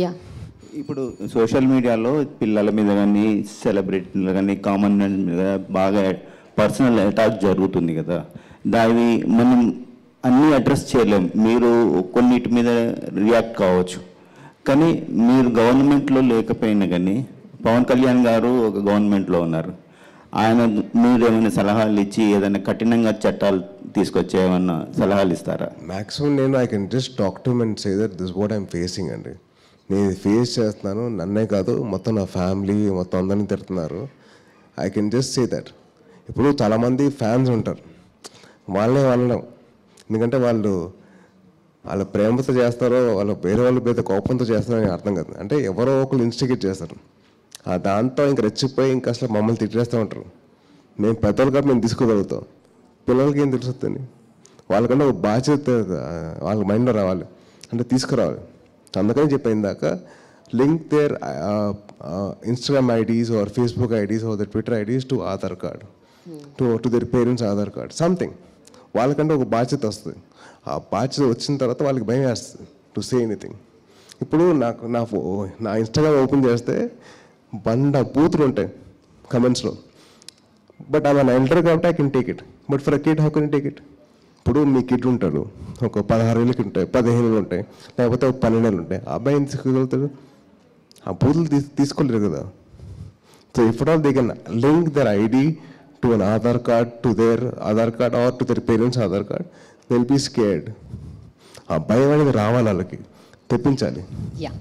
Yeah ఇప్పుడు social మీడియాలో పిల్లల మీద కానీ సెలబ్రిటీల కానీ కామన్ మ్యాన్ మీద బాగా పర్సనల్ అటాక్ జరుగుతుంది కదా. దాన్ని మనం అన్నీ అడ్రస్ చేయలేం. మీరు కొన్నిటి మీద రియాక్ట్ కావచ్చు, కానీ మీరు గవర్నమెంట్లో లేకపోయినా కానీ పవన్ కళ్యాణ్ గారు ఒక గవర్నమెంట్లో ఉన్నారు. ఆయన మీరు ఏమైనా సలహాలు ఇచ్చి ఏదైనా కఠినంగా చట్టాలు తీసుకొచ్చే ఏమన్నా సలహాలు ఇస్తారా? మ్యాక్సిమం నేను I can just talk to and say that this what I'm facing అండి. నేను ఫేస్ చేస్తున్నాను, నన్నే కాదు మొత్తం నా ఫ్యామిలీ మొత్తం అందరినీ తిడుతున్నారు. I can just say that. ఇప్పుడు చాలామంది ఫ్యాన్స్ ఉంటారు, వాళ్ళే వాళ్ళం, ఎందుకంటే వాళ్ళ ప్రేమతో చేస్తారో వాళ్ళ వేరే వాళ్ళ మీద కోపంతో చేస్తారో అని అర్థం కాదు. అంటే ఎవరో ఒకరు ఇన్స్టిగేట్ చేస్తారు, ఆ దాంతో ఇంక రెచ్చిపోయి ఇంకా అసలు మమ్మల్ని తిట్టేస్తూ ఉంటారు. మేము పెద్దలు కాబట్టి మేము తీసుకోగలుగుతాం, పిల్లలకి ఏం తెలుస్తుంది? వాళ్ళకంటే ఒక బాధ్యత వాళ్ళ మైండ్లో రావాలి, అంటే తీసుకురావాలి. అందుకని చెప్పిన దాకా link their Instagram IDs or Facebook IDs or the Twitter IDs to Aadhaar card, to their parents Aadhaar card, something. వాళ్ళకంటే ఒక బాధ్యత వస్తుంది. ఆ బాధ్యత వచ్చిన తర్వాత వాళ్ళకి భయం వేస్తుంది టు సే ఎనీథింగ్. ఇప్పుడు నా ఇన్స్టాగ్రామ్ ఓపెన్ చేస్తే బూతులు ఉంటాయి కమెంట్స్లో, బట్ ఆమె నా ఎల్డర్ కాబట్టి I can take it, but for a kid how can take it? ఇప్పుడు మీ కిడ్ ఉంటాడు, ఒక 16 ఏళ్ళకి ఉంటాయి, 15 ఏళ్ళు ఉంటాయి, లేకపోతే ఒక 12 ఏళ్ళు ఉంటాయి, ఆ అబ్బాయి ఏం తీసుకోగలుగుతాడు? ఆ బూతులు తీసుకోలేరు కదా. So if all they can link their ID to an Aadhaar card, to their Aadhaar card or to their parents Aadhaar card, they will be scared. ఆ భయం అనేది రావాలి, వాళ్ళకి తెప్పించాలి. యా